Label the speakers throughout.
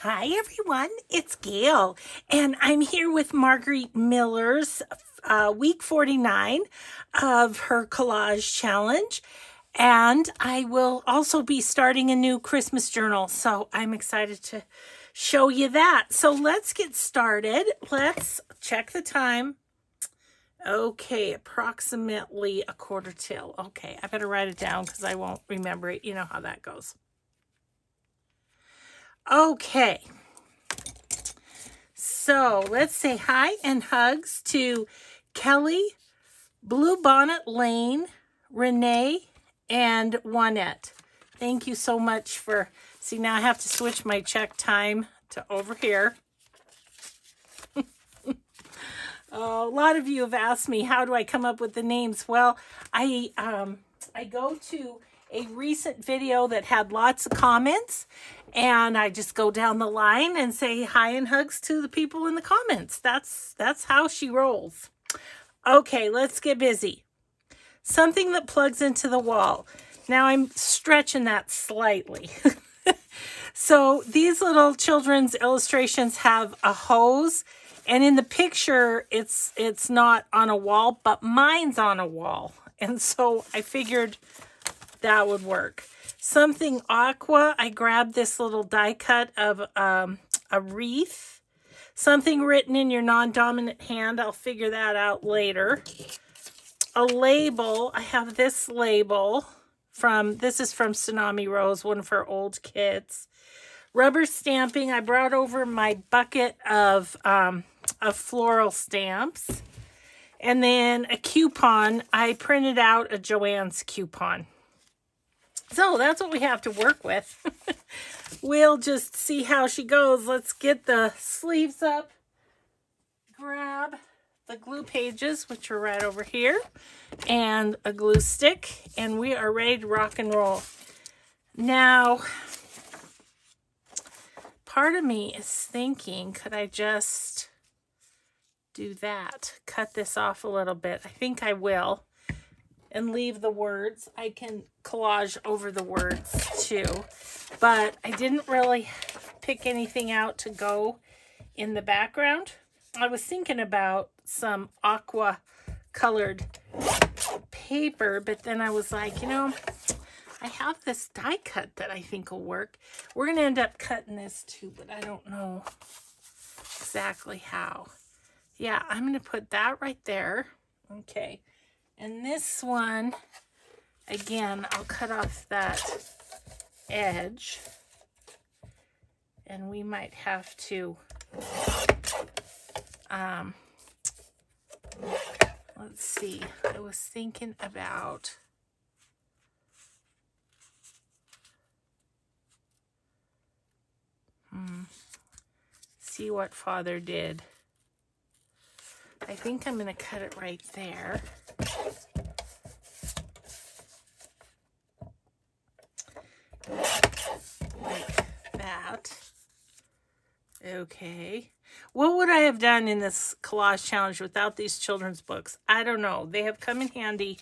Speaker 1: Hi everyone, it's Gail, and I'm here with Marguerite Miller's week 49 of her collage challenge, and I will also be starting a new Christmas journal, so I'm excited to show you that. So let's get started. Let's check the time. Okay, approximately 1/4 till. Okay, I better write it down because I won't remember it. You know how that goes. Okay, so let's say hi and hugs to Kelly, Bluebonnet Lane, Renee, and Juanette. Thank you so much for, see now I have to switch my check time to over here. A lot of you have asked me, how do I come up with the names? Well, I go to a recent video that had lots of comments, and I just go down the line and say hi and hugs to the people in the comments. That's how she rolls. Okay, let's get busy. Something that plugs into the wall. Now I'm stretching that slightly. So these little children's illustrations have a hose, and in the picture it's not on a wall, but mine's on a wall. And so I figured that would work. Something aqua, I grabbed this little die cut of a wreath. Something written in your non-dominant hand, I'll figure that out later. A label, I have this label this is from Tsunami Rose, one of her old kits. Rubber stamping, I brought over my bucket of floral stamps. And then a coupon, I printed out a Joann's coupon. So that's what we have to work with. We'll just see how she goes. Let's get the sleeves up. Grab the glue pages, which are right over here, and a glue stick, and we are ready to rock and roll. Now, part of me is thinking, could I just do that? Cut this off a little bit. I think I will. And leave the words. I can collage over the words too. But I didn't really pick anything out to go in the background. I was thinking about some aqua colored paper, but then I was like, you know, I have this die cut that I think will work. We're going to end up cutting this too, but I don't know exactly how. Yeah, I'm going to put that right there. Okay. And this one, again, I'll cut off that edge. And we might have to, let's see. I was thinking about, see what Father did. I think I'm going to cut it right there. Like that. Okay. What would I have done in this collage challenge without these children's books? I don't know. They have come in handy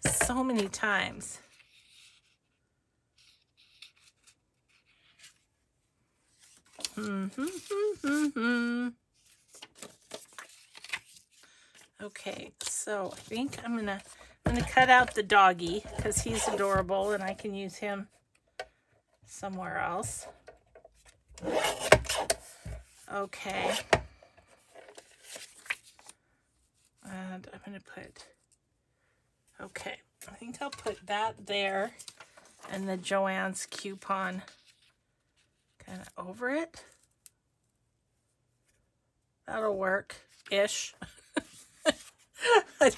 Speaker 1: so many times. Okay, so I think I'm gonna cut out the doggy because he's adorable and I can use him somewhere else. Okay. And I'm gonna put, okay, I think I'll put that there and the Joann's coupon kind of over it. That'll work-ish. I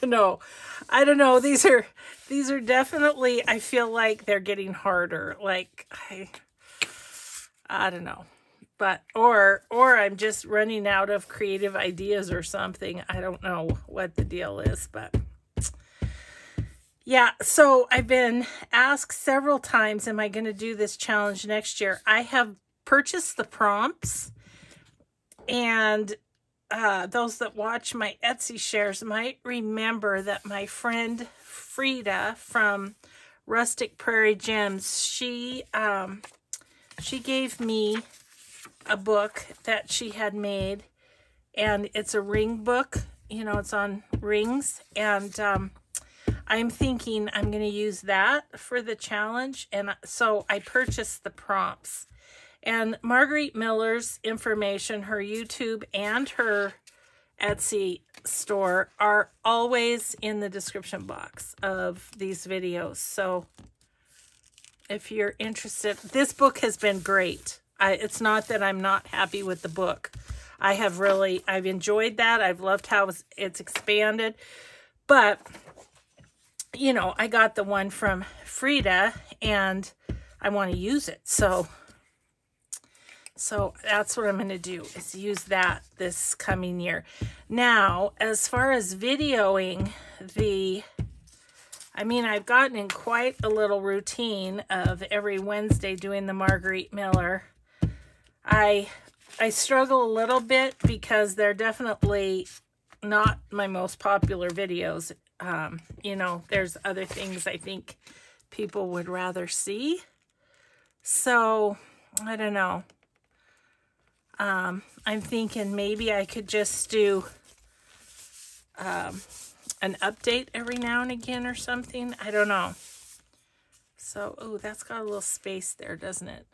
Speaker 1: don't know. These are definitely, I feel like they're getting harder. Like I don't know. But or I'm just running out of creative ideas or something. I don't know what the deal is, but yeah, so I've been asked several times, am I going to do this challenge next year? I have purchased the prompts, and those that watch my Etsy shares might remember that my friend Frida from Rustic Prairie Gems, she gave me a book that she had made, and it's a ring book. You know, it's on rings, and I'm thinking I'm going to use that for the challenge, and so I purchased the prompts. And Marguerite Miller's information, her YouTube and her Etsy store, are always in the description box of these videos. So if you're interested, this book has been great. It's not that I'm not happy with the book. I've enjoyed that. I've loved how it's expanded. But, you know, I got the one from Frida, and I want to use it. So that's what I'm going to do, is use that this coming year. Now, as far as videoing I've gotten in quite a little routine of every Wednesday doing the Marguerite Miller. I struggle a little bit because they're definitely not my most popular videos. You know, there's other things I think people would rather see. So, I don't know. I'm thinking maybe I could just do an update every now and again or something. I don't know. So, oh, that's got a little space there, doesn't it?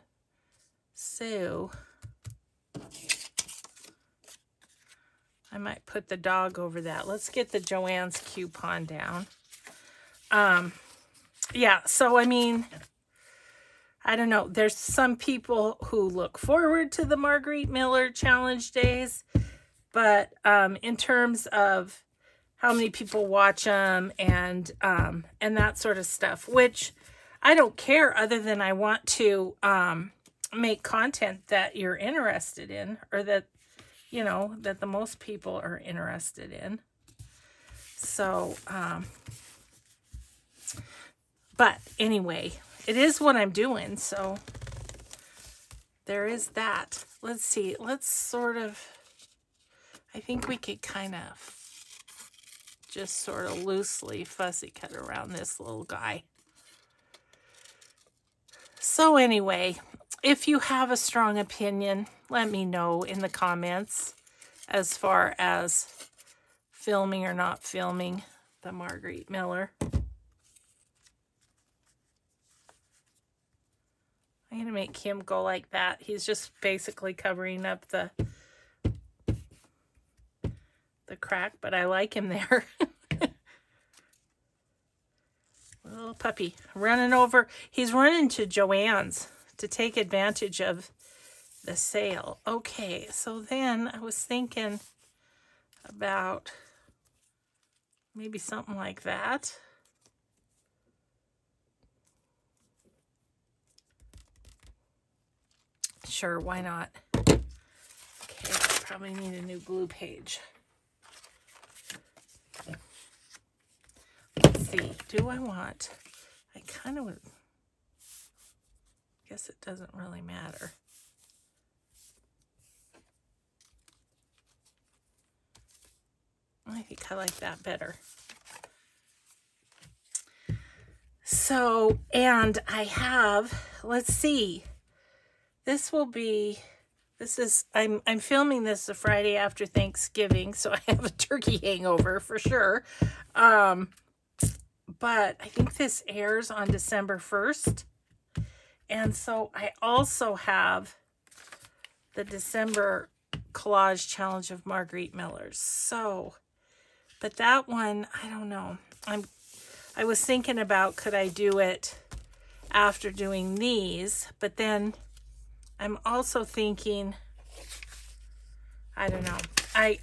Speaker 1: So, I might put the dog over that. Let's get the Joann's coupon down. Yeah, so I mean, I don't know. There's some people who look forward to the Marguerite Miller challenge days, but in terms of how many people watch them and that sort of stuff, which I don't care, other than I want to make content that you're interested in, or that, you know, that the most people are interested in. So, but anyway, it is what I'm doing, so there is that. Let's see, let's sort of, I think we could kind of just sort of loosely fussy cut around this little guy. So anyway, if you have a strong opinion, let me know in the comments as far as filming or not filming the Marguerite Miller. I'm going to make him go like that. He's just basically covering up the crack, but I like him there. Little puppy running over. He's running to Joann's to take advantage of the sale. Okay, so then I was thinking about maybe something like that. Sure, why not? Okay, I probably need a new glue page. Let's see, do I want, I kind of would, guess it doesn't really matter. I think I like that better. So, and I have, let's see, I'm filming this the Friday after Thanksgiving, so I have a turkey hangover for sure. But I think this airs on December 1st. And so I also have the December collage challenge of Marguerite Miller's. So, but that one, I don't know. I was thinking about, could I do it after doing these? But then I'm also thinking, I don't know. I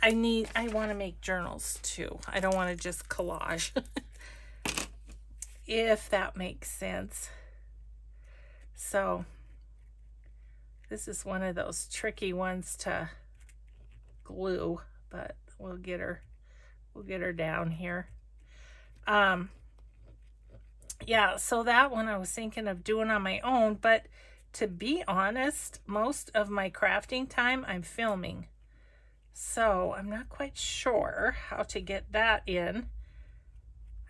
Speaker 1: want to make journals too. I don't want to just collage. If that makes sense. So this is one of those tricky ones to glue, but we'll get her down here. Yeah, so that one I was thinking of doing on my own, but to be honest, most of my crafting time I'm filming. So I'm not quite sure how to get that in.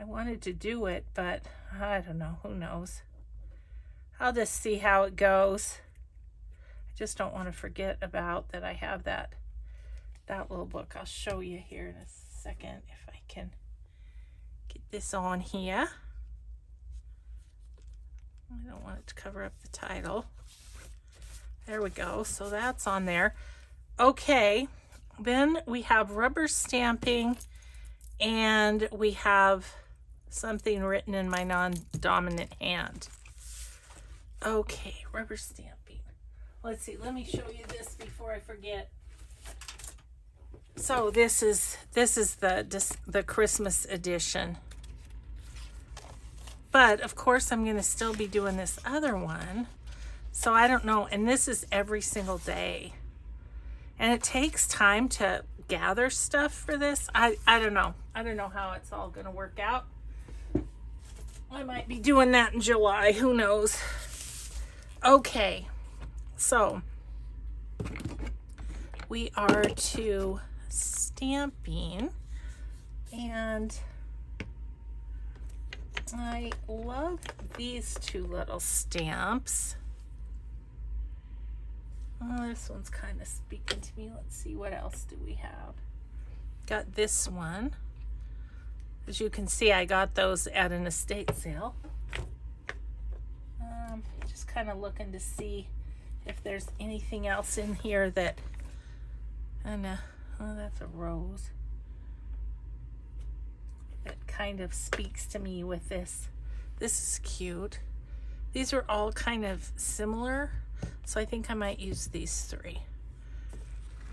Speaker 1: I wanted to do it, but I don't know. Who knows? I'll just see how it goes. I Just don't want to forget about that I have that little book. I'll show you here in a second if I can get this on here. I don't want it to cover up the title. There we go. So that's on there. Okay. Then we have rubber stamping, and we have something written in my non-dominant hand. Okay, rubber stamping. Let's see. Let me show you this before I forget. So this is the Christmas edition. But of course I'm going to still be doing this other one. So I don't know. And this is every single day. And it takes time to gather stuff for this. I don't know. I don't know how it's all going to work out. I might be doing that in July. Who knows? Okay. So we are to stamping. And I love these two little stamps. Oh, this one's kind of speaking to me. Let's see, what else do we have? Got this one. As you can see, I got those at an estate sale. Just kind of looking to see if there's anything else in here that, oh, that's a rose. That kind of speaks to me with this. This is cute. These are all kind of similar. So I think I might use these three.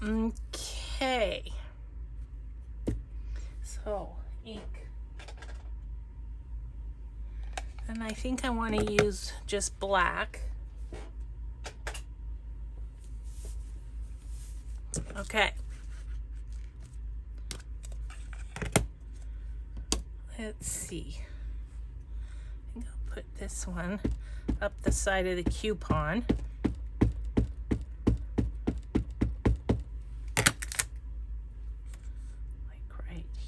Speaker 1: Okay. So, ink. And I think I want to use just black. Okay. Let's see. I think I'll put this one up the side of the coupon.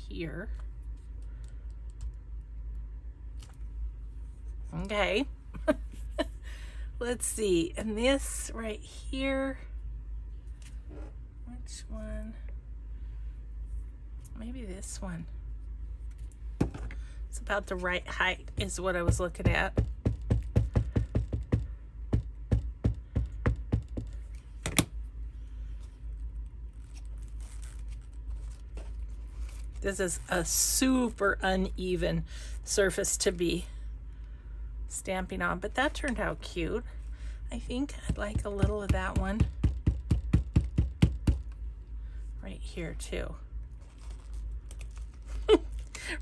Speaker 1: Here. Okay. Let's see. And this right here, which one? Maybe this one. It's about the right height is what I was looking at. This is a super uneven surface to be stamping on, but that turned out cute. I think I'd like a little of that one right here too.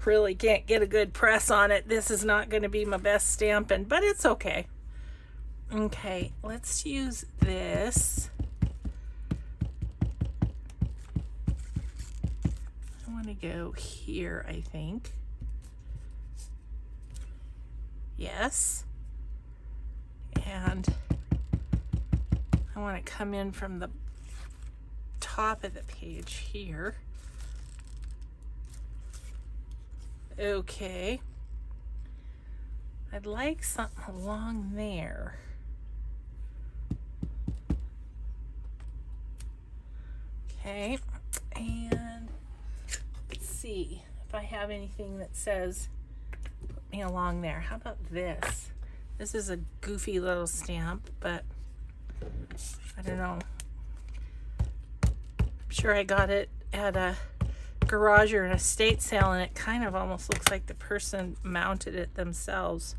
Speaker 1: Really can't get a good press on it. This is not going to be my best stamping, but it's okay. Okay, let's use this. To go here, I think. Yes. And I want to come in from the top of the page here. Okay. I'd like something along there. Okay. And see if I have anything that says put me along there. How about this? This is a goofy little stamp, but I don't know. I'm sure I got it at a garage or an estate sale, and it kind of almost looks like the person mounted it themselves.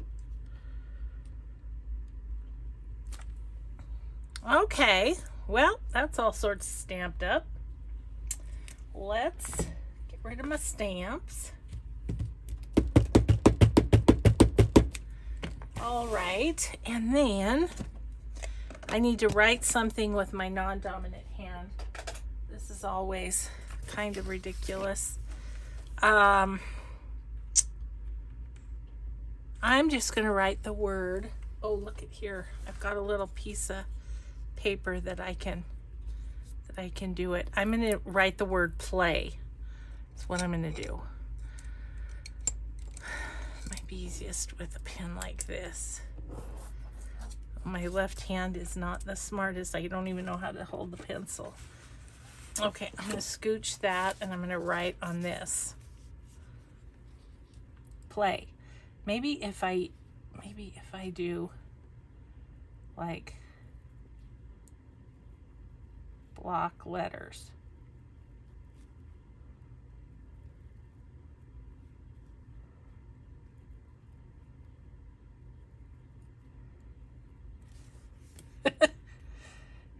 Speaker 1: Okay, well, that's all sorts stamped up. Let's get rid of my stamps. All right, and then I need to write something with my non-dominant hand. This is always kind of ridiculous. I'm just going to write the word. Oh, look at here. I've got a little piece of paper that I can do it. I'm going to write the word play. That's what I'm going to do. Might be easiest with a pen like this. my left hand is not the smartest. I don't even know how to hold the pencil. Okay, I'm going to scooch that, and I'm going to write on this. Play. Maybe if I do like block letters.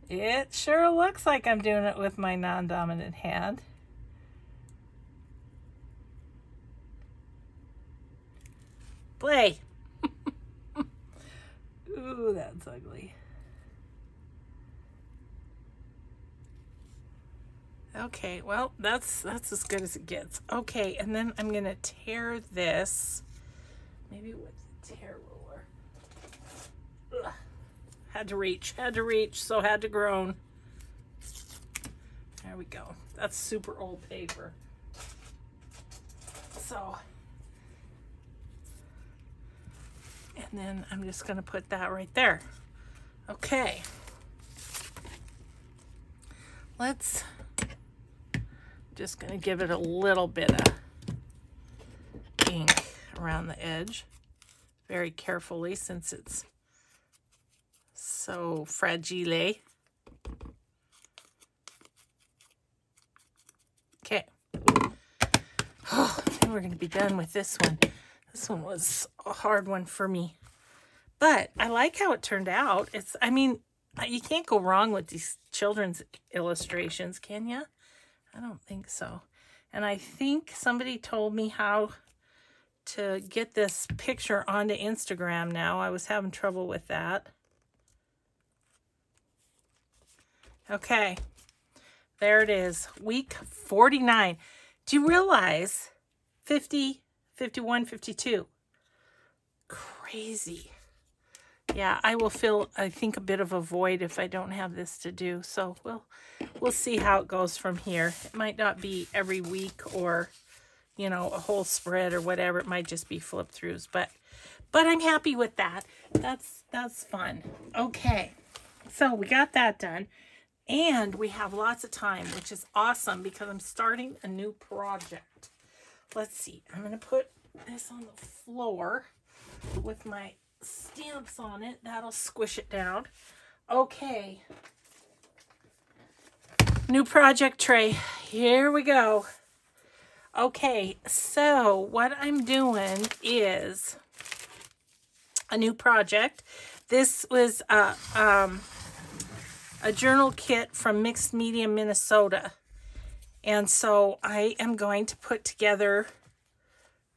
Speaker 1: It sure looks like I'm doing it with my non-dominant hand. Play. Ooh, that's ugly. Okay, well, that's as good as it gets. Okay, and then I'm gonna tear this, maybe with the tear ruler. Ugh. Had to reach, so had to groan. There we go. That's super old paper. So, and then I'm just gonna put that right there. Okay. Let's, just gonna give it a little bit of ink around the edge, very carefully since it's so fragile. Okay. Oh, and we're going to be done with this one. This one was a hard one for me. But I like how it turned out. I mean, you can't go wrong with these children's illustrations, can you? I don't think so. And I think somebody told me how to get this picture onto Instagram now. I was having trouble with that. Okay, there it is, week 49. Do you realize 50, 51, 52? Crazy. Yeah, I will feel, I think, a bit of a void if I don't have this to do. So we'll see how it goes from here. It might not be every week or, you know, a whole spread or whatever. It might just be flip throughs, but I'm happy with that. That's fun. Okay, so we got that done. And we have lots of time, which is awesome because I'm starting a new project. Let's see. I'm going to put this on the floor with my stamps on it. That'll squish it down. Okay. New project tray. Here we go. Okay, so what I'm doing is a new project. This was a journal kit from Mixed Media, Minnesota. And so I am going to put together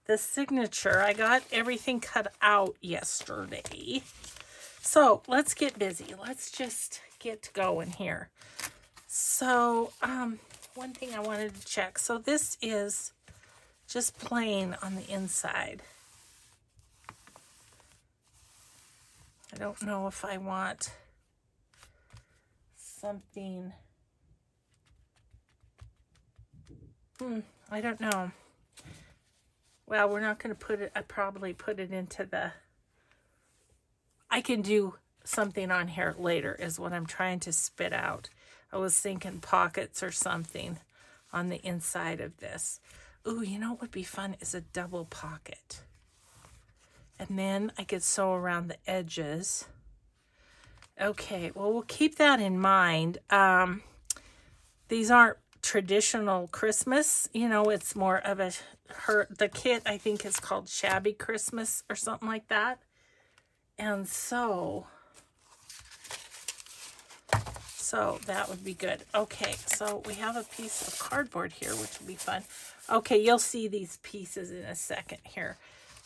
Speaker 1: the signature. I got everything cut out yesterday. So let's get busy. Let's just get going here. So one thing I wanted to check. So this is just plain on the inside. I don't know if I want something, I don't know. Well, we're not going to put it, I probably put it into the, I can do something on here later is what I'm trying to spit out. I was thinking pockets or something on the inside of this. Ooh, you know what would be fun is a double pocket. And then I could sew around the edges. Okay, well, we'll keep that in mind. These aren't traditional Christmas. You know, it's more of the kit, I think, is called Shabby Christmas or something like that. And so that would be good. Okay, so we have a piece of cardboard here, which will be fun. Okay, you'll see these pieces in a second here.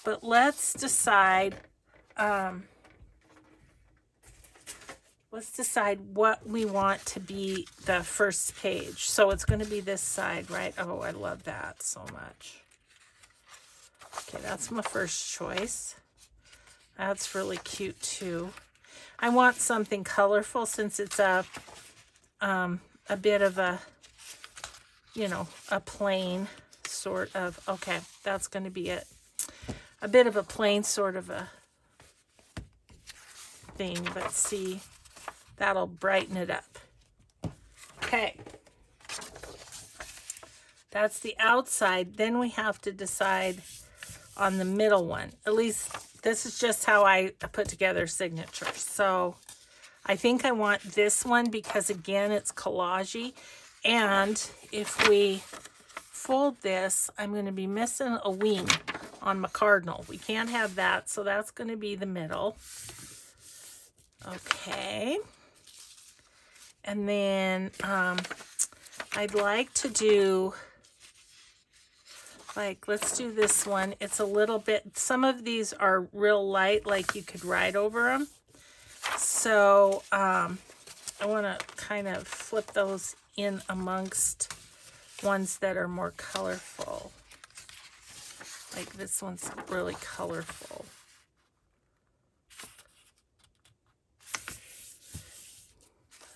Speaker 1: But let's decide... let's decide what we want to be the first page. So it's going to be this side, right? Oh, I love that so much. Okay, that's my first choice. That's really cute too. I want something colorful since it's a bit of a, you know, a plain sort of, okay, that's going to be it. A bit of a plain sort of a thing, but see, that'll brighten it up. Okay. That's the outside. Then we have to decide on the middle one. At least this is just how I put together signatures. So I think I want this one because, again, it's collage-y. And if we fold this, I'm going to be missing a wing on my cardinal. We can't have that, so that's going to be the middle. Okay. And then I'd like to do, like, let's do this one. It's a little bit, some of these are real light, like you could write over them. So I want to kind of flip those in amongst ones that are more colorful. Like this one's really colorful.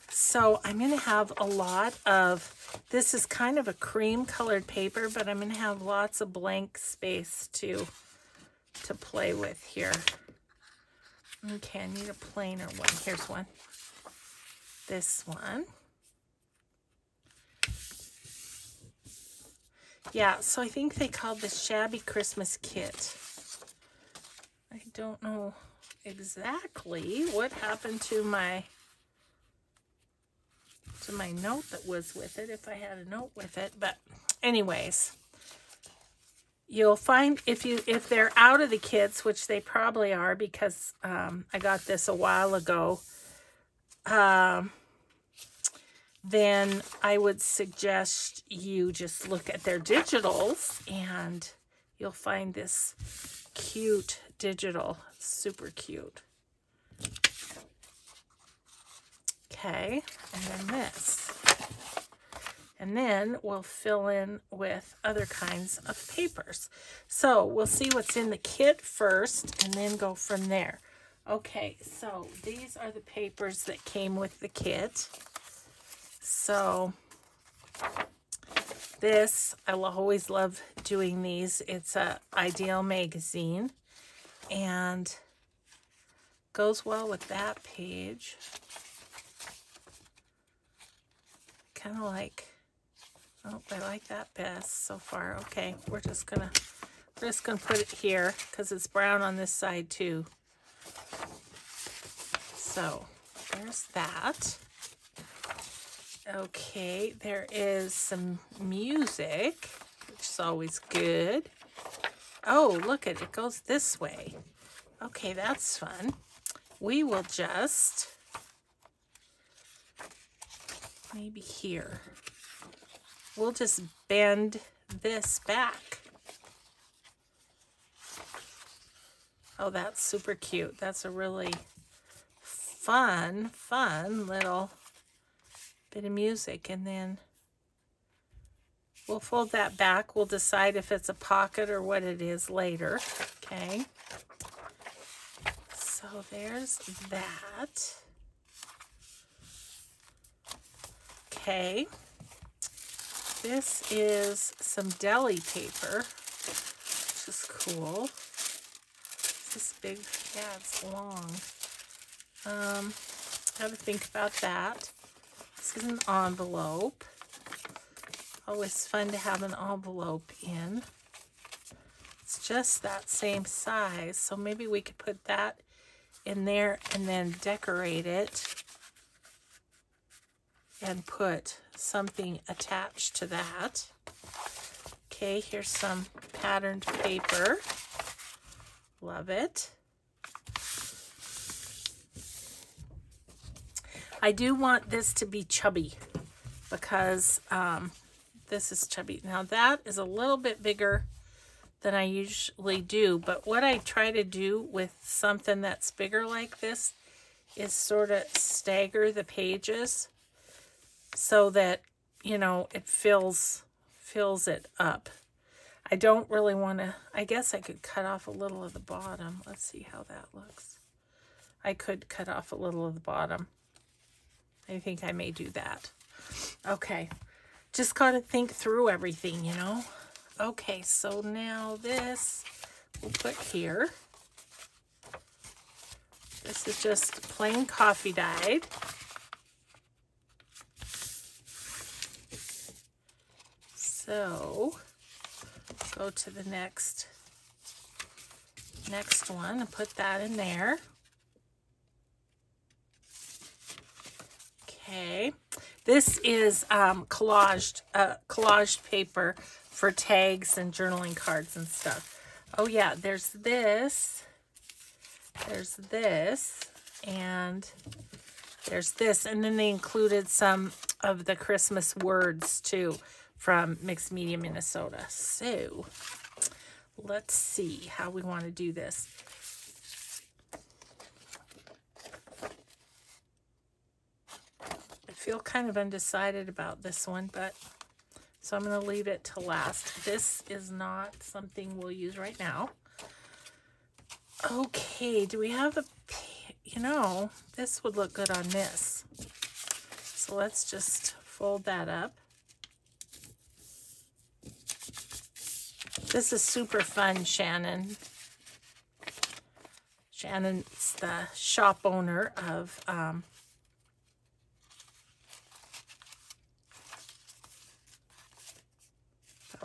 Speaker 1: So I'm going to have a lot of, this is kind of a cream colored paper, but I'm going to have lots of blank space to play with here. Okay, I need a plainer one. Here's one. This one. Yeah, so I think they called this Shabby Christmas Kit. I don't know exactly what happened to my note that was with it, if I had a note with it. But anyways, you'll find if they're out of the kits, which they probably are because I got this a while ago, then I would suggest you just look at their digitals and you'll find this cute digital, super cute. Okay, and then this. And then we'll fill in with other kinds of papers. So we'll see what's in the kit first and then go from there. Okay, so these are the papers that came with the kit. So this, I will always love doing these. It's a Ideal magazine and goes well with that page. Kind of like, oh, I like that best so far. Okay, we're just gonna put it here because it's brown on this side too. So there's that. Okay, there is some music, which is always good. Oh, look at it, it goes this way. Okay, that's fun. We will just, maybe here, we'll just bend this back. Oh, that's super cute. That's a really fun little bit of music. And then we'll fold that back. We'll decide if it's a pocket or what it is later. Okay. So there's that. Okay. This is some deli paper, which is cool. This big, yeah, it's long. Got to think about that. This is an envelope. Always fun to have an envelope in. It's just that same size, so maybe we could put that in there and then decorate it and put something attached to that. Okay, here's some patterned paper. Love it. I do want this to be chubby because this is chubby. Now that is a little bit bigger than I usually do, but what I try to do with something that's bigger like this is sort of stagger the pages so that, you know, it fills it up. I don't really want to, I guess I could cut off a little of the bottom. Let's see how that looks. I could cut off a little of the bottom. I think I may do that. Okay, just got to think through everything, you know. Okay, so now this we'll put here. This is just plain coffee dyed. So go to the next one and put that in there. Okay, this is collaged paper for tags and journaling cards and stuff. Oh yeah, there's this, and there's this, and then they included some of the Christmas words too from Mixed Media, Minnesota. So let's see how we want to do this. I feel kind of undecided about this one, but so I'm going to leave it to last. This is not something we'll use right now. Okay, do we have a, you know, this would look good on this. So let's just fold that up. This is super fun, Shannon. Shannon's the shop owner of that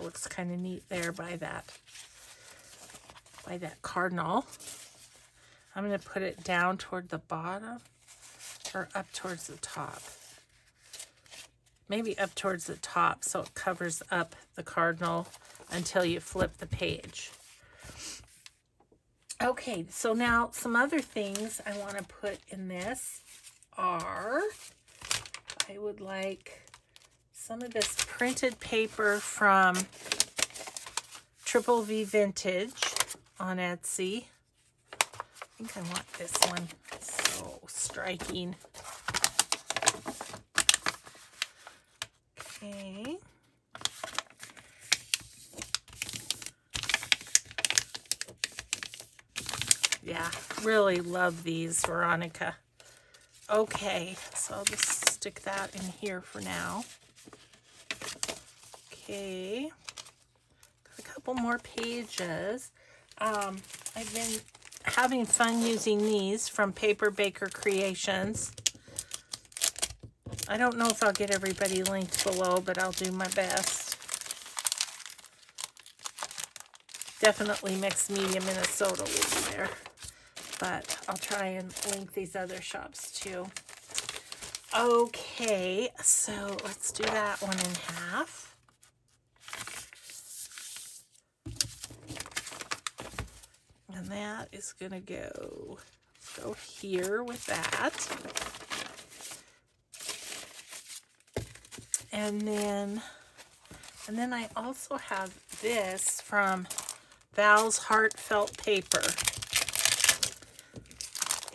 Speaker 1: looks kind of neat there by that cardinal. I'm going to put it down toward the bottom or up towards the top. Maybe up towards the top so it covers up the cardinal until you flip the page. Okay, so now some other things I want to put in this are, I would like some of this printed paper from Triple V Vintage on Etsy. I think I want this one. It's so striking. Okay. Yeah, really love these, Veronica. Okay, so I'll just stick that in here for now. Okay, got a couple more pages. I've been having fun using these from Paper Baker Creations. I don't know if I'll get everybody linked below, but I'll do my best. Definitely Mixed Media Minnesota will be there, but I'll try and link these other shops too. Okay, so let's do that one in half. And that is gonna go here with that. And then I also have this from Val's Heartfelt Paper.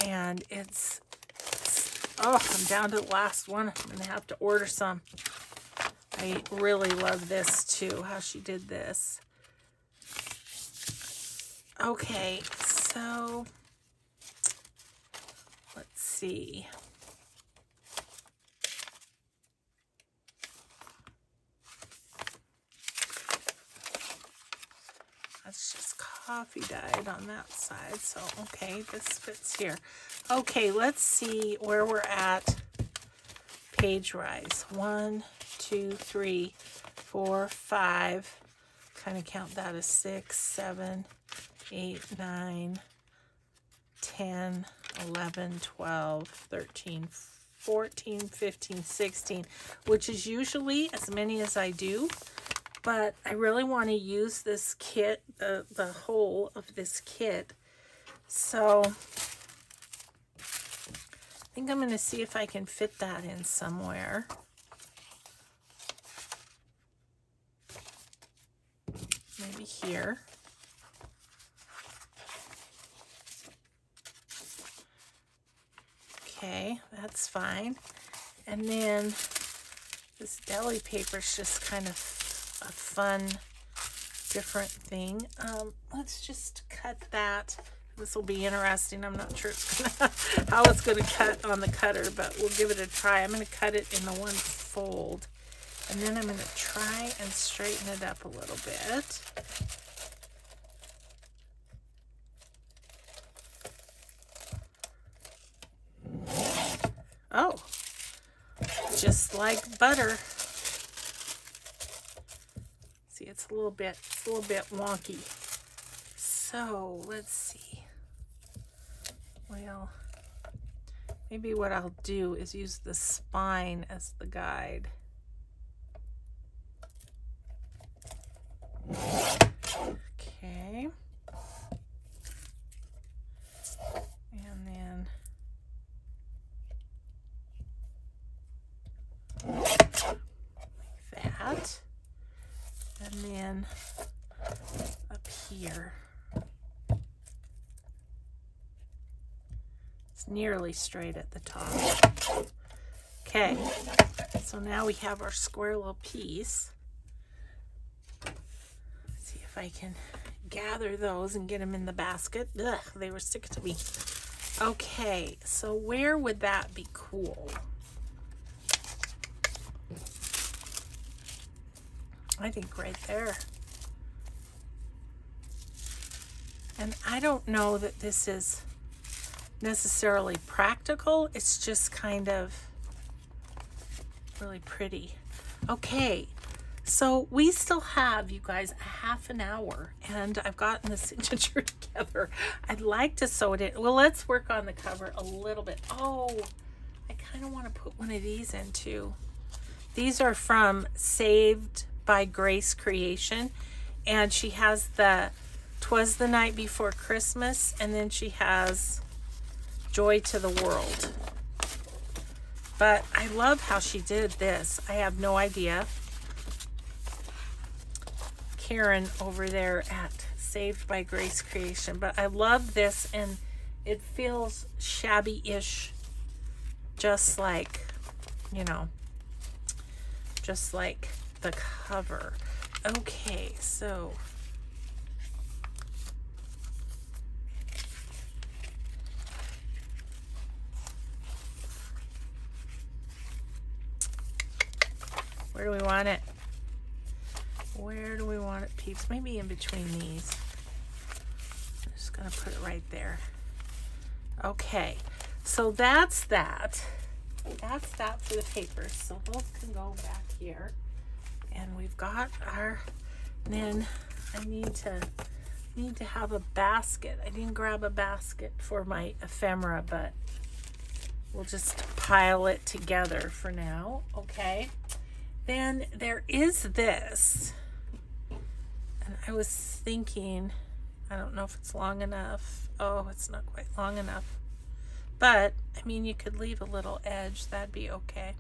Speaker 1: And it's oh, I'm down to the last one. I'm gonna have to order some. I really love this too, how she did this. Okay, so let's see. That's just coffee dyed on that side, so okay, this fits here. Okay, let's see where we're at page rise. 1, 2, 3, 4, 5. Kind of count that as 6, 7, 8, 9, 10, 11, 12, 13, 14, 15, 16, which is usually as many as I do, but I really want to use this kit, the whole of this kit. So I think I'm going to see if I can fit that in somewhere. Maybe here. Okay, that's fine. And then this deli paper is just kind of a fun, different thing. Let's just cut that. This will be interesting. I'm not sure how it's going to cut on the cutter, but we'll give it a try. I'm going to cut it in the one fold, and then I'm going to try and straighten it up a little bit. Oh, just like butter. See, it's a little bit wonky. So let's see. Well, maybe what I'll do is use the spine as the guide. Okay. And then like that. And then up here. It's nearly straight at the top. Okay. So now we have our square little piece. See if I can gather those and get them in the basket. Ugh, they were sticking to me. Okay, so where would that be cool? I think right there. And I don't know that this is necessarily practical. It's just kind of really pretty. Okay. So we still have, you guys, a half an hour, and I've gotten the signature together. I'd like to sew it in. Well, let's work on the cover a little bit. Oh, I kind of want to put one of these in too. These are from Saved by Grace Creation, and she has the 'Twas the Night Before Christmas, and then she has Joy to the World. But I love how she did this. I have no idea. Karen over there at Saved by Grace Creation, but I love this, and it feels shabby-ish, just like, you know, just like the cover. Okay, so where do we want it? Where do we want it, peeps? Maybe in between these. I'm just gonna put it right there. Okay, so that's that. That's that for the papers. So those can go back here. And we've got our, then I need to have a basket. I didn't grab a basket for my ephemera, but we'll just pile it together for now. Okay. Then there is this. And I was thinking, I don't know if it's long enough. Oh, it's not quite long enough. But, I mean, you could leave a little edge. That'd be okay.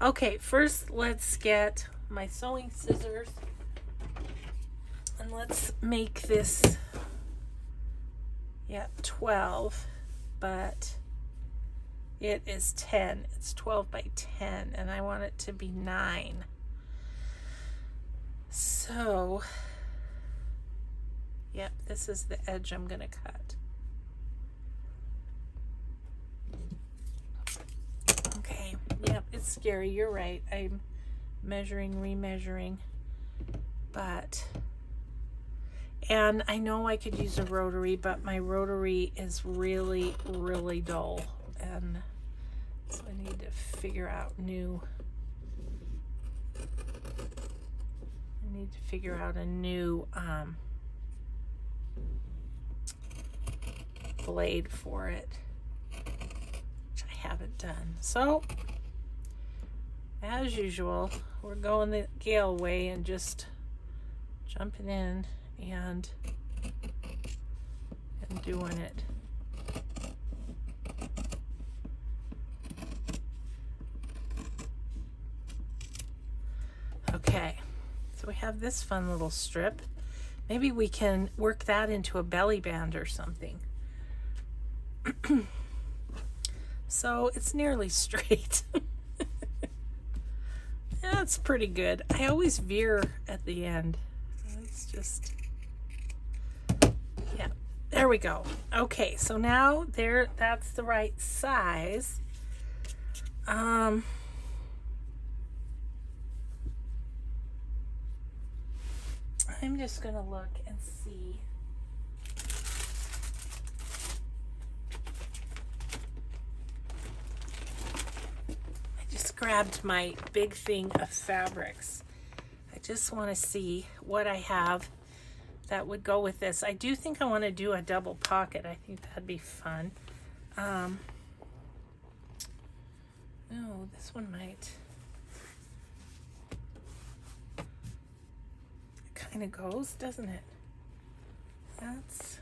Speaker 1: Okay, first let's get my sewing scissors. And let's make this, yeah, 12. But it is 10. It's 12 by 10. And I want it to be 9. So, yep, this is the edge I'm going to cut. Okay, yep, it's scary. You're right. I'm measuring, remeasuring. But, and I know I could use a rotary, but my rotary is really, really dull. And so I need to figure out a new blade for it, which I haven't done. So, as usual, we're going the Gail way and just jumping in and doing it. Okay, so we have this fun little strip. Maybe we can work that into a belly band or something. So it's nearly straight. That's pretty good. I always veer at the end. It's just, yeah, there we go. Okay, so now that's the right size. I'm just gonna look and see. grabbed my big thing of fabrics. I just want to see what I have that would go with this. I do think I want to do a double pocket. I think that'd be fun. No, this one might. It kind of goes, doesn't it? That's,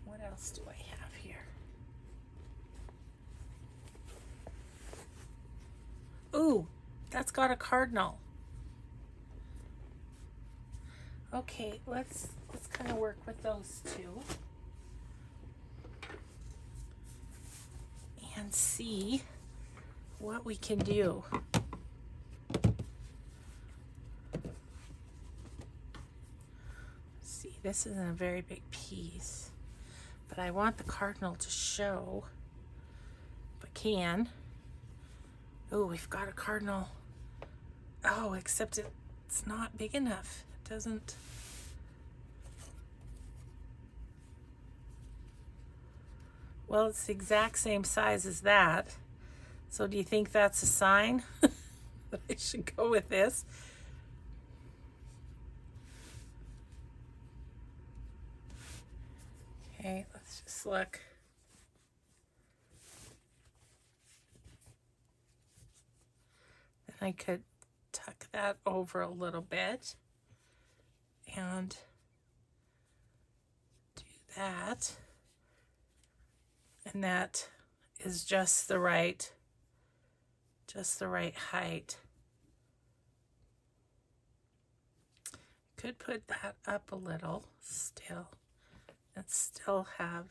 Speaker 1: what else do I have here? Ooh, that's got a cardinal. Okay, let's kind of work with those two and see what we can do. See, this isn't a very big piece, but I want the cardinal to show if I can. Oh, we've got a cardinal. Oh, except it's not big enough. It doesn't. Well, it's the exact same size as that. So do you think that's a sign that I should go with this? Okay, let's just look. Then I could tuck that over a little bit and do that. And that is just the right height. Could put that up a little still and still have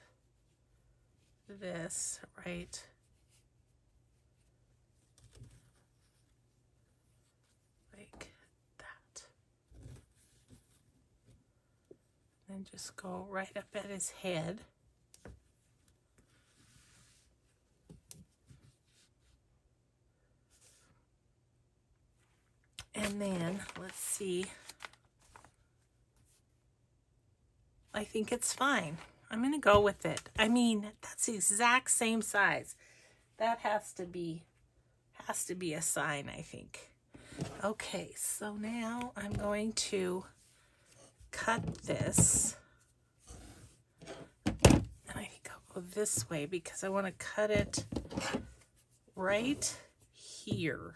Speaker 1: this right like that. And just go right up at his head. And then, let's see. I think it's fine. I'm going to go with it. I mean, that's the exact same size. That has to be a sign, I think. Okay, so now I'm going to cut this. And I think I'll go this way because I want to cut it right here.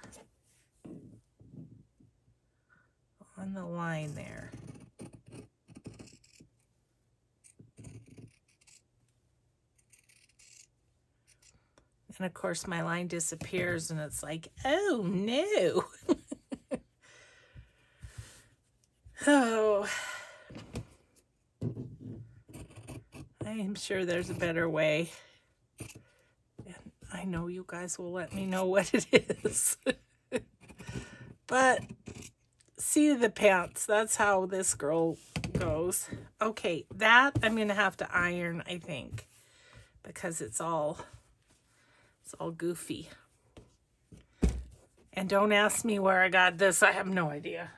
Speaker 1: On the line there. And of course my line disappears and it's like, oh no. Oh. I am sure there's a better way. And I know you guys will let me know what it is. But see the pants, that's how this girl goes. Okay, that I'm gonna have to iron, I think, because it's all goofy. And don't ask me where I got this. I have no idea.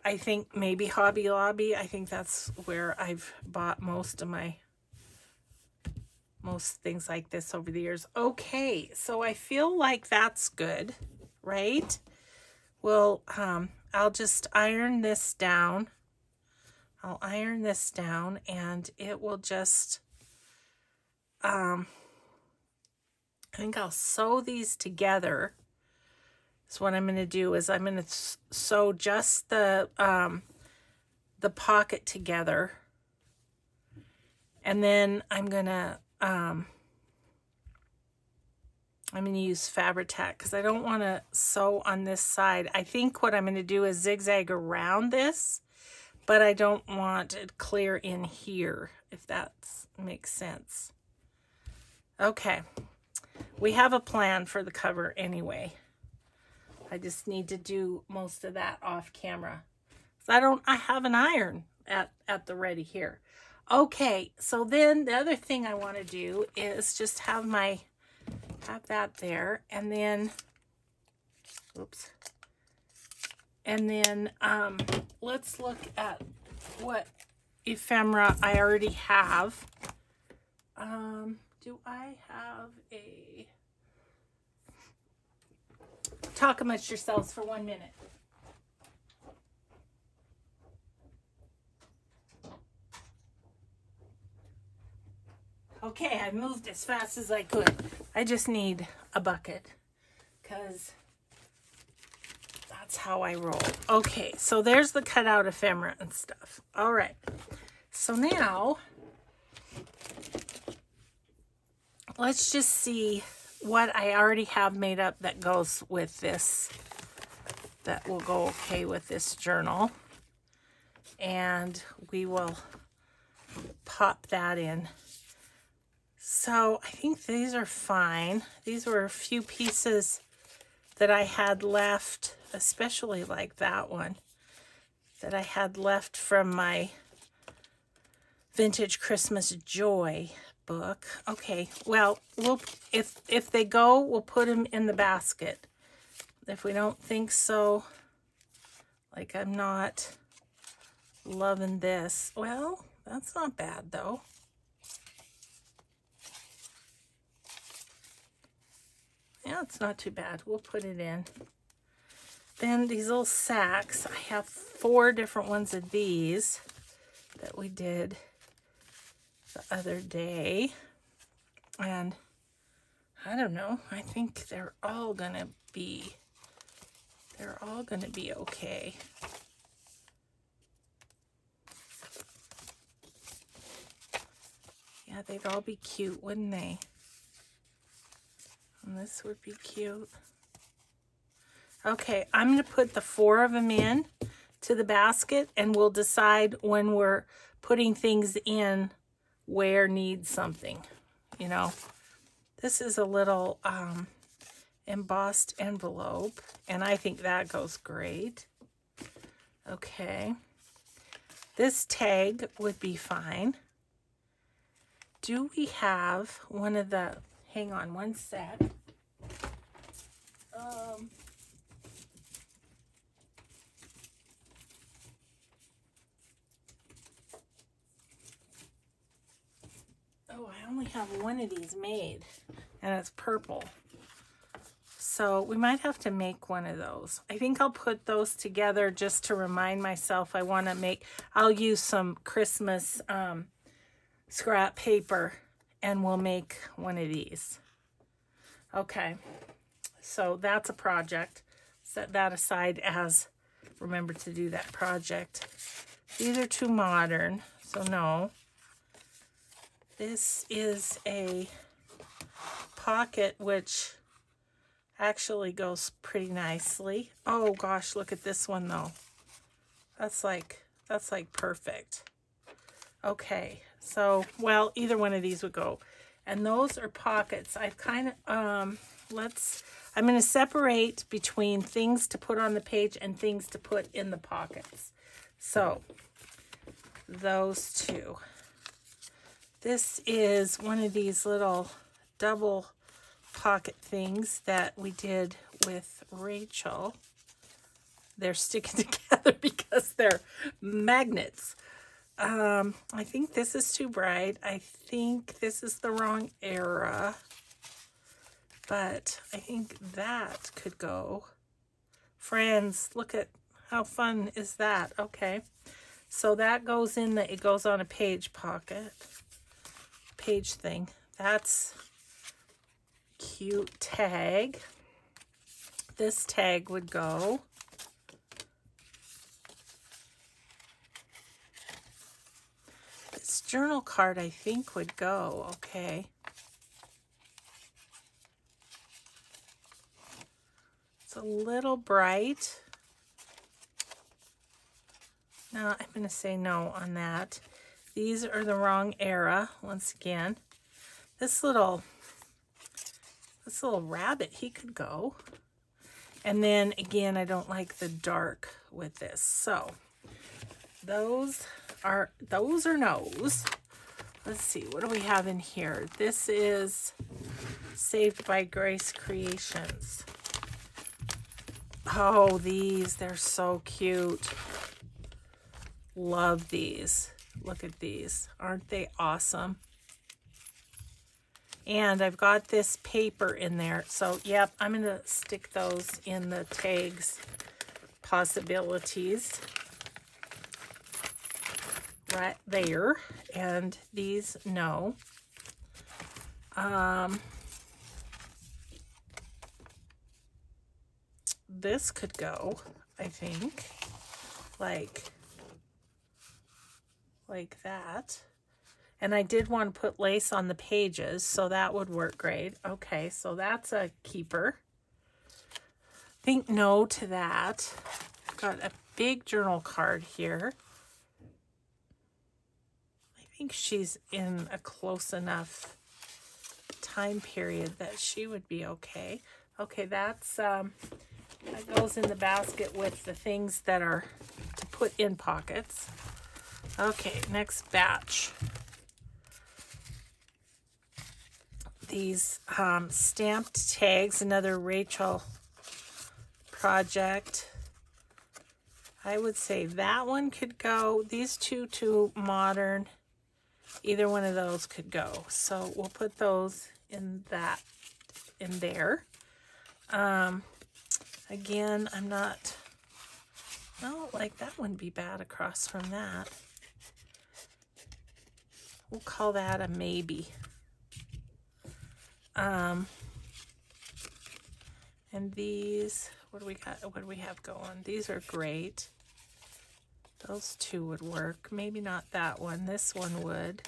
Speaker 1: I think maybe Hobby Lobby. I think that's where I've bought most things like this over the years. Okay, so I feel like that's good, right? Well, I'll just iron this down. I'll iron this down and it will just, I think I'll sew these together. So what I'm going to do is I'm going to sew just the pocket together. And then I'm going to use Fabri-Tac because I don't want to sew on this side. I think what I'm going to do is zigzag around this, but I don't want it clear in here, if that makes sense. Okay, we have a plan for the cover anyway. I just need to do most of that off camera. So I have an iron at the ready here. Okay, so then the other thing I want to do is just have that there, and then, oops, and then let's look at what ephemera I already have. Do I have a talk amongst yourselves for 1 minute. Okay, I moved as fast as I could. I just need a bucket because that's how I roll. Okay, so there's the cutout ephemera and stuff. All right, so now let's just see what I already have made up that goes with this, that will go okay with this journal. And we will pop that in. So I think these are fine. These were a few pieces that I had left, especially like that one, that I had left from my Vintage Christmas Joy book. Okay, well, if they go, we'll put them in the basket. If we don't think so, like I'm not loving this, well, that's not bad though. Yeah, it's not too bad. We'll put it in. Then these little sacks. I have 4 different ones of these that we did the other day. And I don't know. I think they're all gonna be okay. Yeah, they'd all be cute, wouldn't they? And this would be cute. Okay, I'm going to put the 4 of them in to the basket, and we'll decide when we're putting things in where needs something, you know. This is a little embossed envelope, and I think that goes great. Okay. This tag would be fine. Do we have one of the... Hang on one sec. Oh, I only have one of these made, and it's purple. So we might have to make one of those. I think I'll put those together just to remind myself I want to make... I'll use some Christmas scrap paper, and we'll make one of these. Okay, so that's a project. Set that aside as, remember to do that project. These are too modern, so no. This is a pocket, which actually goes pretty nicely. Oh gosh, look at this one though. That's like perfect. Okay, so, well, either one of these would go. And those are pockets. I've kind of, I'm going to separate between things to put on the page and things to put in the pockets. So, those 2. This is one of these little double pocket things that we did with Rachel. They're sticking together because they're magnets. I think this is too bright. I think this is the wrong era, but I think that could go. Friends, look at how fun is that? Okay, so that goes in it goes on a page pocket, page thing. That's cute tag. This tag would go. Journal card, I think, would go okay. It's a little bright. No, I'm going to say no on that. These are the wrong era, once again. This little rabbit, he could go. And then, again, I don't like the dark with this. So, those are no's. Let's see, what do we have in here? This is Saved by Grace Creations. Oh, they're so cute. Love these. Look at these. Aren't they awesome? And I've got this paper in there. So, yep, I'm going to stick those in the tags possibilities right there. And these, no. This could go, I think, like that. And I did want to put lace on the pages, so that would work great. Okay, so that's a keeper. Think no to that. Got a big journal card here. I think she's in a close enough time period that she would be okay. Okay, that's that goes in the basket with the things that are to put in pockets. Okay, next batch. These stamped tags, another Rachel project. I would say that one could go. These two too modern. Either one of those could go. So we'll put those in there. Again, I'm not, well, like that wouldn't be bad across from that. We'll call that a maybe. And these, what do we got? What do we have going? These are great. Those two would work. Maybe not that one. This one would.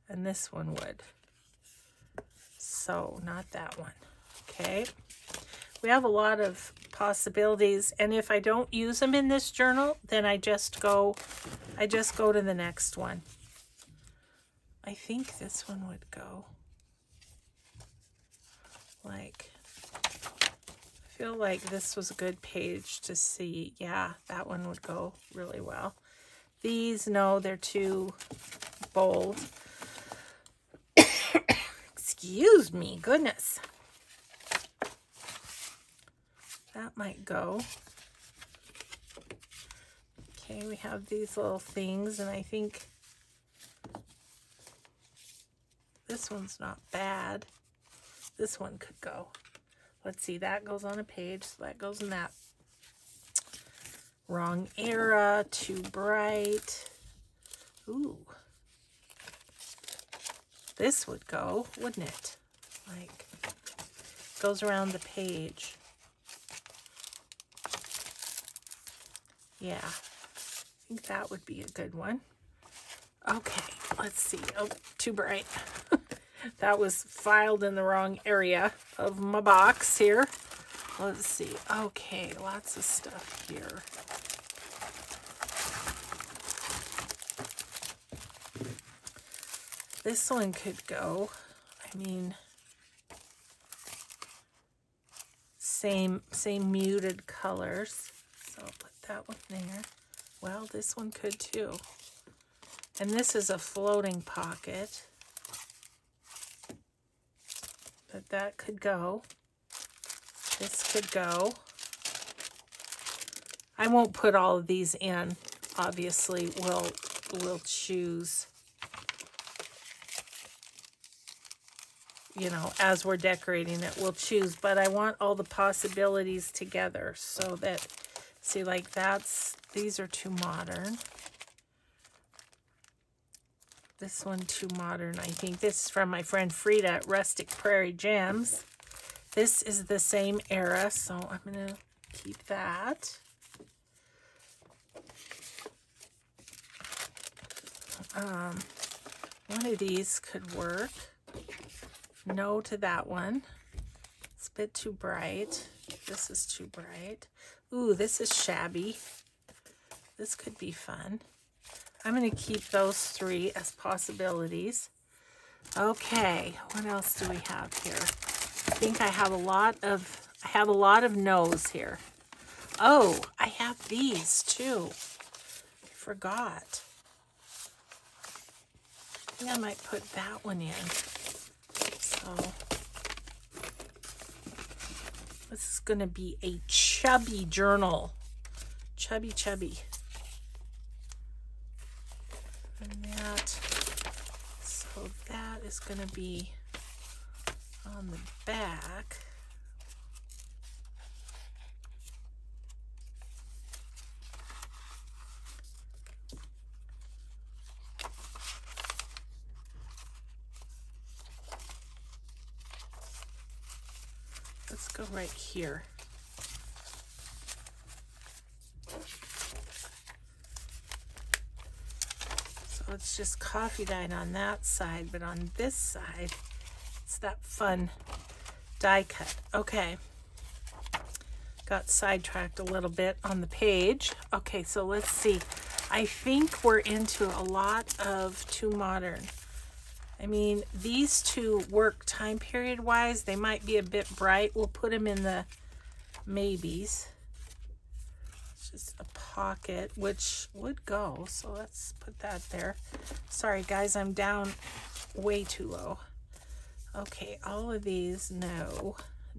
Speaker 1: And this one would. So not that one. Okay. We have a lot of possibilities. And if I don't use them in this journal, then I just go to the next one. I think this one would go. Like, I feel like this was a good page to see. Yeah, that one would go really well. These, no, they're too bold. Excuse me, goodness. That might go. Okay, we have these little things, and I think this one's not bad. This one could go. Let's see, that goes on a page, so that goes in that. Wrong era, too bright. Ooh. This would go, wouldn't it? Like, goes around the page. Yeah, I think that would be a good one. Okay, let's see. Oh, too bright. That was filed in the wrong area of my box here. Let's see. Okay, lots of stuff here. This one could go. I mean, same muted colors. So I'll put that one there. Well, this one could too. And this is a floating pocket. But that could go. This could go. I won't put all of these in. Obviously, we'll choose, you know, as we're decorating it, we'll choose. But I want all the possibilities together so that, see, like these are too modern. This one too modern, I think. This is from my friend Frida at Rustic Prairie Gems. This is the same era, so I'm going to keep that. One of these could work. No to that one. It's a bit too bright. This is too bright. Ooh, this is shabby. This could be fun. I'm going to keep those three as possibilities. Okay, what else do we have here? I think I have a lot of no's here. Oh, I have these too. I forgot. I think I might put that one in. So this is going to be a chubby journal. Chubby. And that, so that is going to be on the back. Let's go right here. So it's just coffee dyed on that side, but on this side, it's that fun die cut. Okay. Got sidetracked a little bit on the page. Okay, so let's see. I think we're into a lot of too modern. I mean, these two work time period wise. They might be a bit bright. We'll put them in the maybes. It's just a pocket, which would go. So let's put that there. Sorry, guys, I'm down way too low. Okay, all of these, no,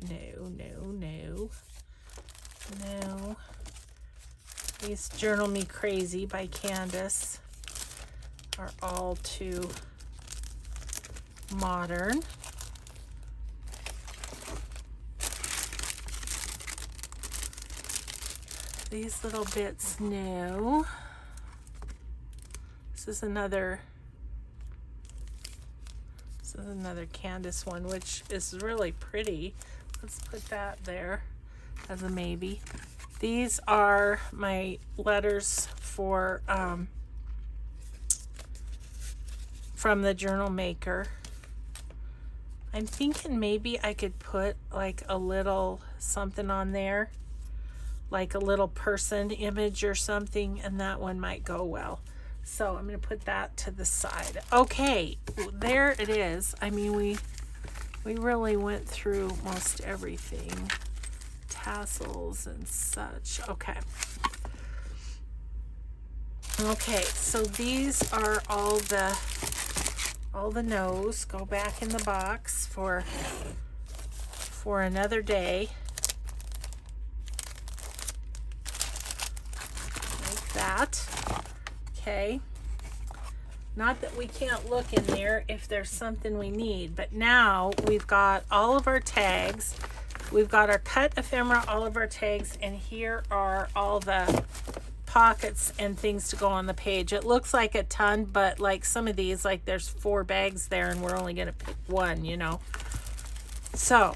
Speaker 1: no, no, no, no. These Journal Me Crazy by Candace are all too modern. These little bits, no. This is another Candace one, which is really pretty. Let's put that there as a maybe. These are my letters for from the Journal Maker. I'm thinking maybe I could put like a little something on there, like a little person image or something, and that one might go well. So I'm going to put that to the side. Okay, there it is. I mean, we really went through most everything. Tassels and such. Okay. Okay, so these are all the no's. Go back in the box for another day. Like that. Okay. Not that we can't look in there if there's something we need, but now we've got all of our tags. We've got our cut ephemera, all of our tags, and here are all the pockets and things to go on the page. It looks like a ton, but like some of these, like there's 4 bags there and we're only gonna pick one, you know. So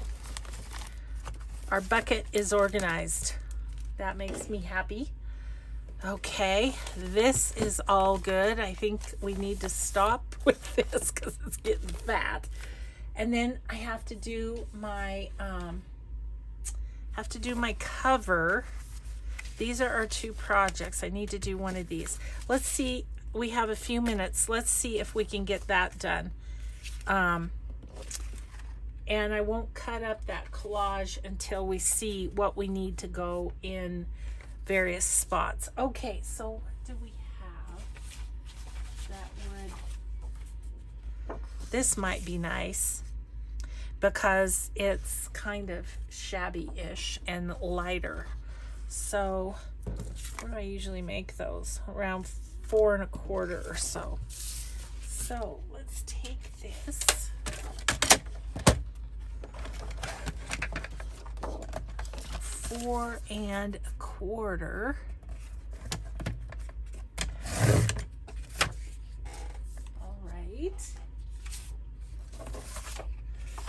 Speaker 1: our bucket is organized. That makes me happy. Okay, this is all good. I think we need to stop with this because it's getting fat. And then I have to do my cover. These are our 2 projects. I need to do one of these. Let's see, we have a few minutes. Let's see if we can get that done. And I won't cut up that collage until we see what we need to go in various spots. Okay, so what do we have that would... This might be nice because it's kind of shabby-ish and lighter. So where do I usually make those? Around 4 1/4 or so. So let's take this. $4 1/4. All right.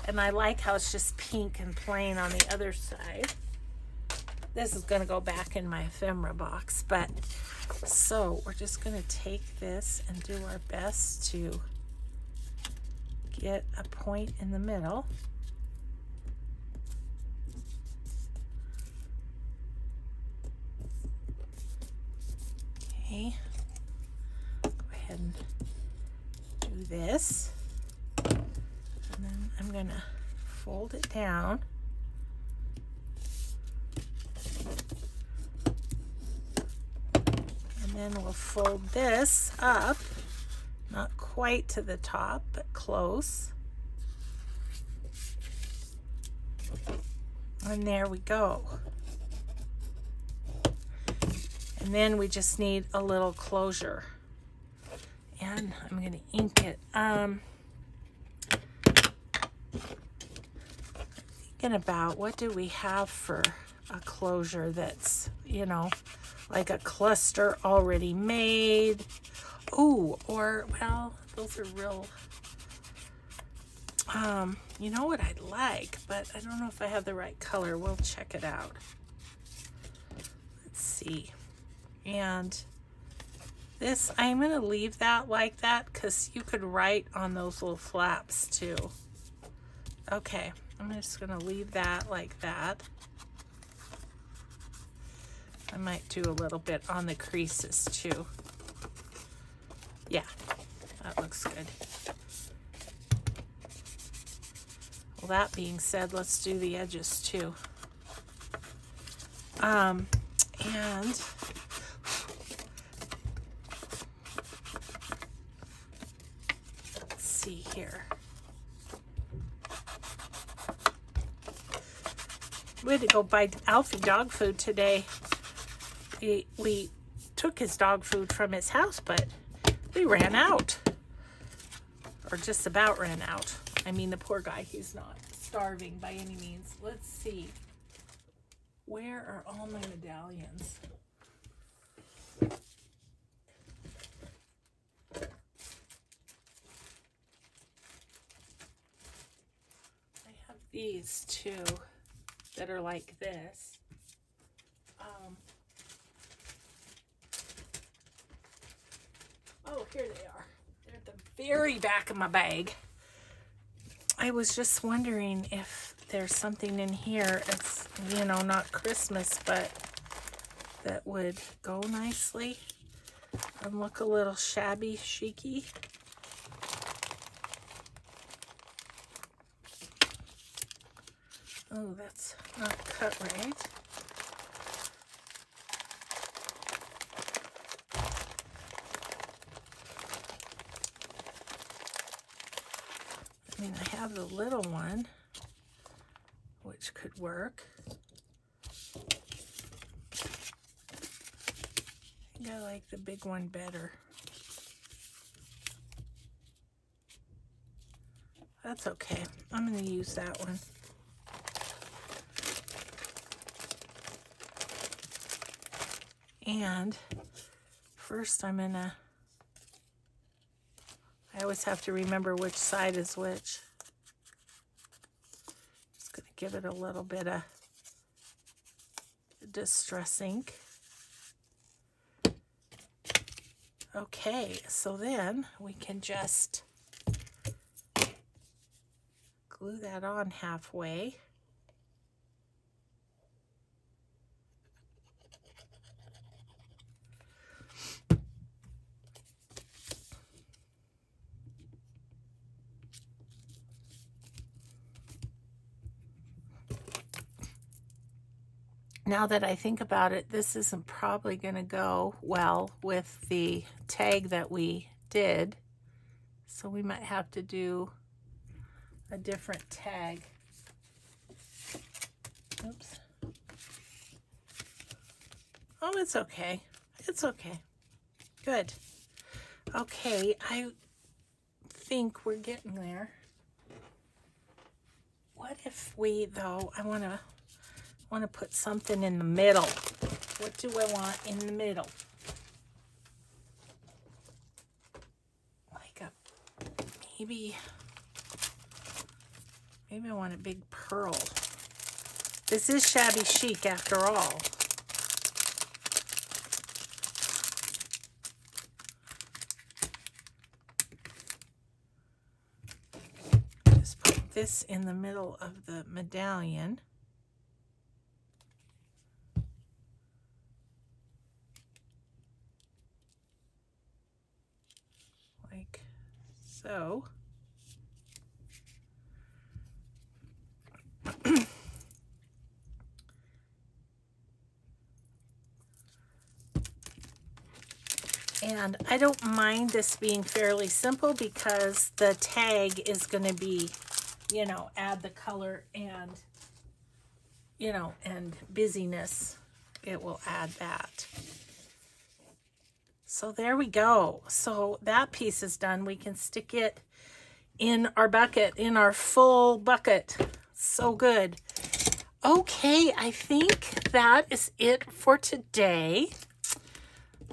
Speaker 1: And I like how it's just pink and plain on the other side. This is going to go back in my ephemera box, but so we're just going to take this and do our best to get a point in the middle. Okay, go ahead and do this, and then I'm going to fold it down. And then we'll fold this up, not quite to the top, but close. And there we go. And then we just need a little closure. And I'm going to ink it. Thinking about what do we have for a closure that's, you know, like a cluster already made. Oh, or, well, those are real, you know what I'd like, but I don't know if I have the right color. We'll check it out. Let's see. And this, I'm going to leave that like that because you could write on those little flaps too. Okay, I'm just going to leave that like that. I might do a little bit on the creases too. Yeah, that looks good. Well, that being said, let's do the edges too. And let's see here. We had to go buy Alfie dog food today. We took his dog food from his house, but we ran out. Or just about ran out. I mean, the poor guy, he's not starving by any means. Let's see. Where are all my medallions? I have these two that are like this. Oh, here they are. They're at the very back of my bag. I was just wondering if there's something in here. It's, you know, not Christmas, but that would go nicely and look a little shabby chic-y. Oh, that's not cut right. I mean, I have the little one, which could work. I think I like the big one better. That's okay. I'm going to use that one. And first I'm going to, I always have to remember which side is which. Just going to give it a little bit of Distress ink. Okay, so then we can just glue that on halfway. Now that I think about it, this isn't probably going to go well with the tag that we did. So we might have to do a different tag. Oops. Oh, it's okay. It's okay. Good. Okay, I think we're getting there. What if we, though, I want to put something in the middle. What do I want in the middle? Like a, maybe I want a big pearl. This is shabby chic after all. Just put this in the middle of the medallion. Like so. And I don't mind this being fairly simple because the tag is going to be, you know, add the color and, you know, and busyness. It will add that. So there we go. So that piece is done. We can stick it in our bucket, in our full bucket. So good. Okay, I think that is it for today.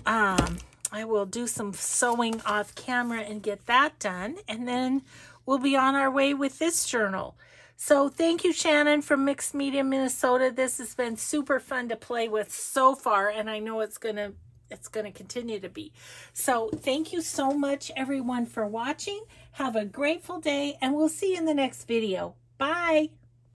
Speaker 1: I will do some sewing off camera and get that done, and then we'll be on our way with this journal. So thank you, Shannon from Mixed Media, Minnesota. This has been super fun to play with so far, and I know it's gonna continue to be. So thank you so much, everyone, for watching. Have a grateful day, and we'll see you in the next video. Bye.